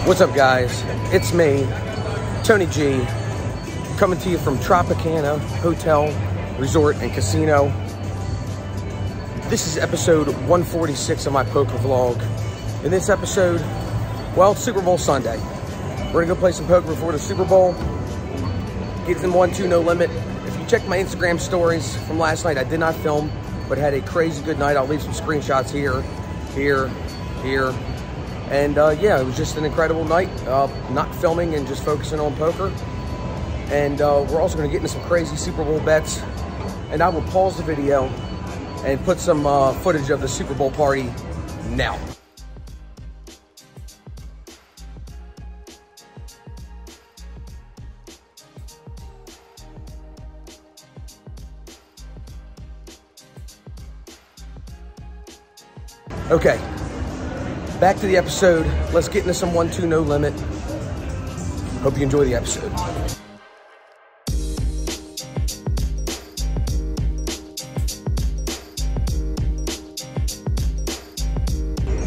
What's up, guys? It's me, Tony G, coming to you from Tropicana Hotel, Resort, and Casino. This is episode 146 of my poker vlog. In this episode, well, it's Super Bowl Sunday. We're gonna go play some poker before the Super Bowl. Get them 1-2 no limit. If you check my Instagram stories from last night, I did not film, but had a crazy good night. I'll leave some screenshots here. And yeah, it was just an incredible night, not filming and just focusing on poker. And we're also gonna get into some crazy Super Bowl bets. And I will pause the video and put some footage of the Super Bowl party now. Okay. Back to the episode. Let's get into some 1-2 no limit. Hope you enjoy the episode.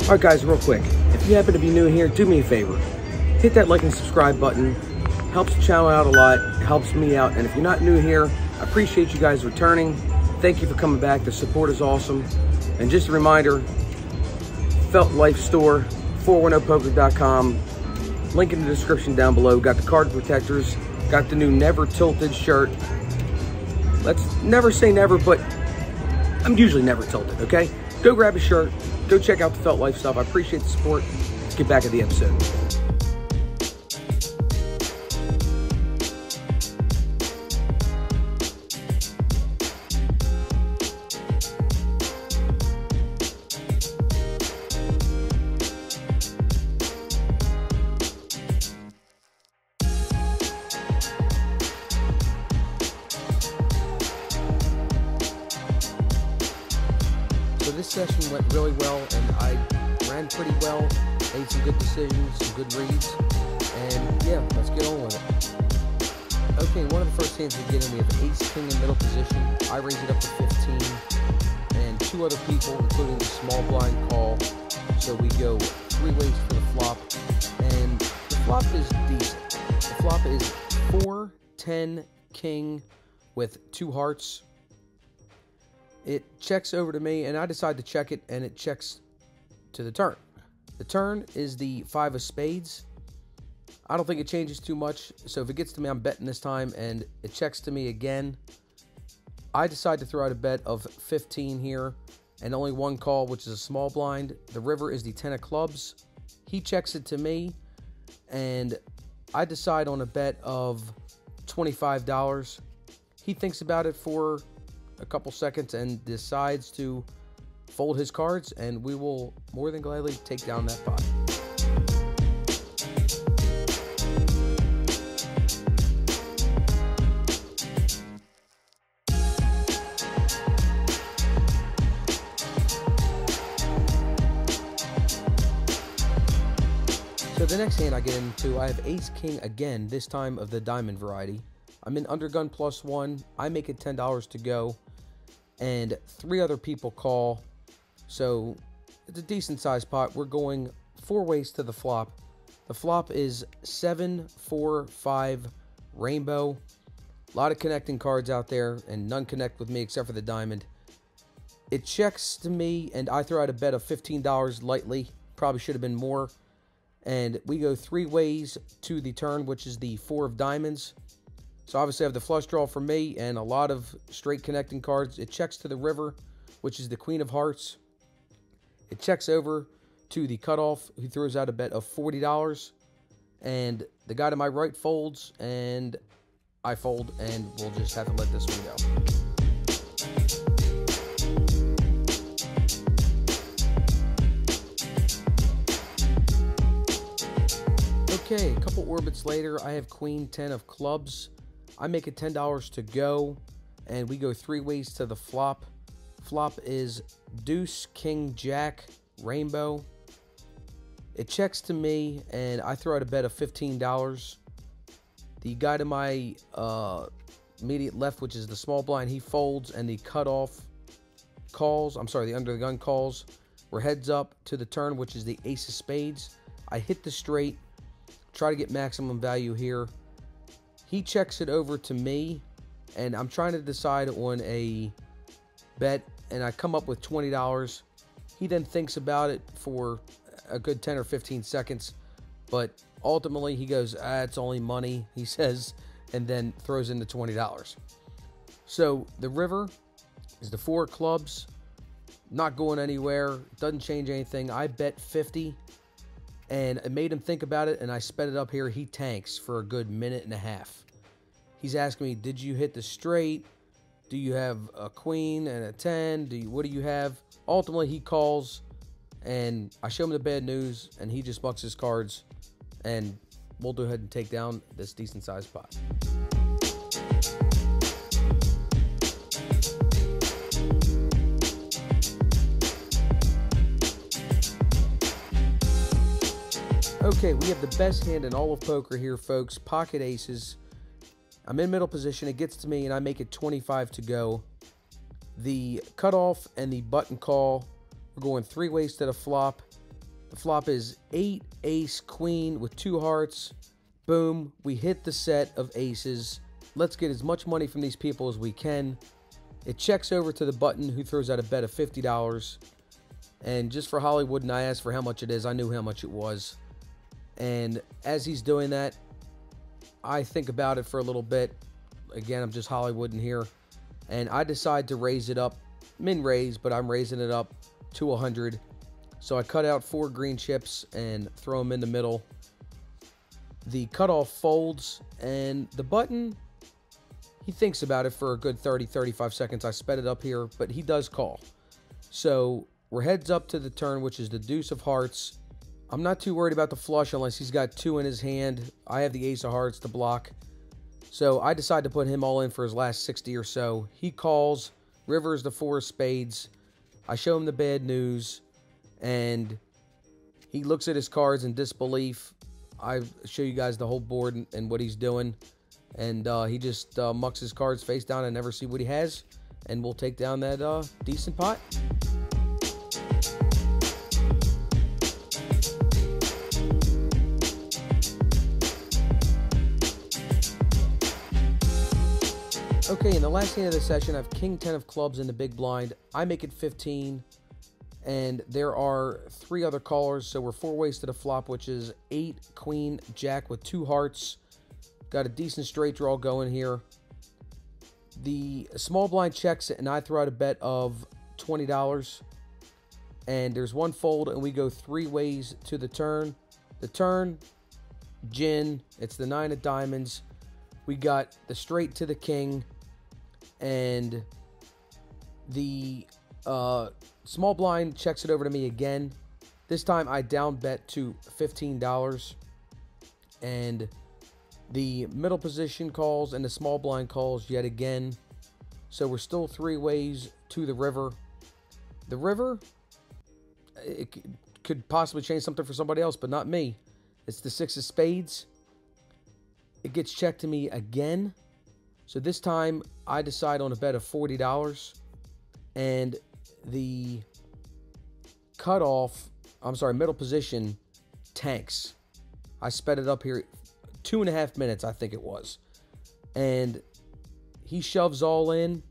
Alright guys, real quick. If you happen to be new here, do me a favor. Hit that like and subscribe button. Helps the channel out a lot. Helps me out. And if you're not new here, I appreciate you guys returning. Thank you for coming back. The support is awesome. And just a reminder, Felt Life Store, 410poker.com. Link in the description down below. Got the card protectors. Got the new Never Tilted shirt. Let's never say never, but I'm usually never tilted, okay? Go grab a shirt. Go check out the Felt Life stuff. I appreciate the support. Let's get back to the episode. So this session went really well, and I ran pretty well, made some good decisions, some good reads, and yeah, let's get on with it. Okay, one of the first hands we get in, we have ace-king in middle position. I raise it up to 15, and two other people, including the small blind, call. So we go three ways for the flop, and the flop is decent. The flop is 4, 10, king with 2 hearts. It checks over to me, and I decide to check it, and it checks to the turn. The turn is the 5 of spades. I don't think it changes too much, so if it gets to me, I'm betting this time, and it checks to me again. I decide to throw out a bet of 15 here, and only one call, which is a small blind. The river is the 10 of clubs. He checks it to me, and I decide on a bet of $25. He thinks about it for a couple seconds and decides to fold his cards, and we will more than gladly take down that pot. So the next hand I get into, I have ace-king again, this time of the diamond variety. I'm in undergun +1. I make it $10 to go, and 3 other people call. So it's a decent sized pot. We're going 4 ways to the flop. The flop is 7, 4, 5 rainbow. A lot of connecting cards out there, and none connect with me except for the diamond. It checks to me, and I throw out a bet of $15 lightly. Probably should have been more. And we go 3 ways to the turn, which is the 4 of diamonds. So obviously I have the flush draw for me and a lot of straight connecting cards. It checks to the river, which is the queen of hearts. It checks over to the cutoff, who throws out a bet of $40. And the guy to my right folds, and I fold, and we'll just have to let this one go. Okay, a couple orbits later, I have queen 10 of clubs. I make it $10 to go, and we go 3 ways to the flop. Flop is deuce, king, jack, rainbow. It checks to me, and I throw out a bet of $15. The guy to my immediate left, which is the small blind, he folds, and the cutoff calls. I'm sorry, the under the gun calls. We're heads up to the turn, which is the ace of spades. I hit the straight, try to get maximum value here. He checks it over to me, and I'm trying to decide on a bet, and I come up with $20. He then thinks about it for a good 10 or 15 seconds, but ultimately he goes, it's only money, he says, and then throws in the $20. So the river is the 4 clubs, not going anywhere, doesn't change anything. I bet 50, and it made him think about it, and I sped it up here. He tanks for a good minute and a half. He's asking me, did you hit the straight? Do you have a queen and a 10? What do you have? Ultimately, he calls, and I show him the bad news, and he just bucks his cards, and we'll go ahead and take down this decent-sized pot. Okay, we have the best hand in all of poker here, folks. Pocket aces. I'm in middle position. It gets to me, and I make it 25 to go. The cutoff and the button call, we're going 3 ways to the flop. The flop is 8, ace, queen with 2 hearts. Boom. We hit the set of aces. Let's get as much money from these people as we can. It checks over to the button, who throws out a bet of $50. And just for Hollywood, and I asked for how much it is, I knew how much it was. And as he's doing that, I think about it for a little bit. Again, I'm just Hollywood in here. And I decide to raise it up. Min raise, but I'm raising it up to 100. So I cut out 4 green chips and throw them in the middle. The cutoff folds, and the button, he thinks about it for a good 30-35 seconds. I sped it up here, but he does call. So we're heads up to the turn, which is the deuce of hearts. I'm not too worried about the flush unless he's got 2 in his hand. I have the ace of hearts to block. So I decide to put him all in for his last 60 or so. He calls. River is the 4 of spades. I show him the bad news, and he looks at his cards in disbelief. I show you guys the whole board and what he's doing, and he just mucks his cards face down and never see what he has, and we'll take down that decent pot. Okay, in the last hand of the session, I have king 10 of clubs in the big blind. I make it 15, and there are 3 other callers, so we're 4 ways to the flop, which is 8, queen, jack with 2 hearts. Got a decent straight draw going here. The small blind checks it, and I throw out a bet of $20, and there's 1 fold, and we go 3 ways to the turn. The turn, gin, it's the 9 of diamonds. We got the straight to the king, and the small blind checks it over to me again. This time I down bet to $15, and the middle position calls and the small blind calls yet again. So we're still 3 ways to the river. The river, it could possibly change something for somebody else, but not me. It's the 6 of spades. It gets checked to me again. So this time I decide on a bet of $40, and the cutoff, middle position tanks. I sped it up here 2.5 minutes, I think it was. And he shoves all in.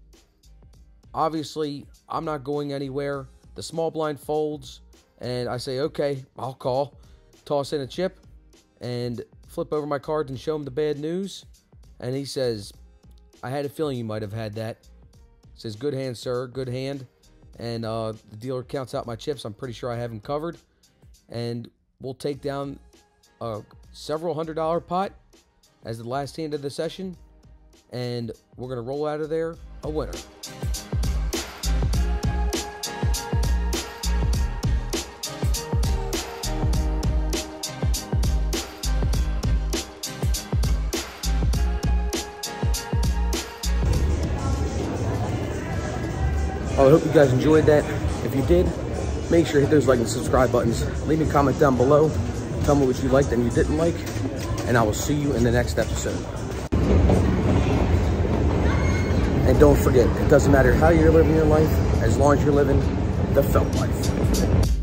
Obviously, I'm not going anywhere. The small blind folds, and I say, okay, I'll call. Toss in a chip, and flip over my cards and show him the bad news. And he says, I had a feeling you might have had that. He says, good hand, sir, good hand. And the dealer counts out my chips. I'm pretty sure I have him covered. And we'll take down a several $100 pot as the last hand of the session. And we're going to roll out of there a winner. I hope you guys enjoyed that. If you did, make sure to hit those like and subscribe buttons. Leave me a comment down below. Tell me what you liked and you didn't like. And I will see you in the next episode. And don't forget, it doesn't matter how you're living your life, as long as you're living the felt life.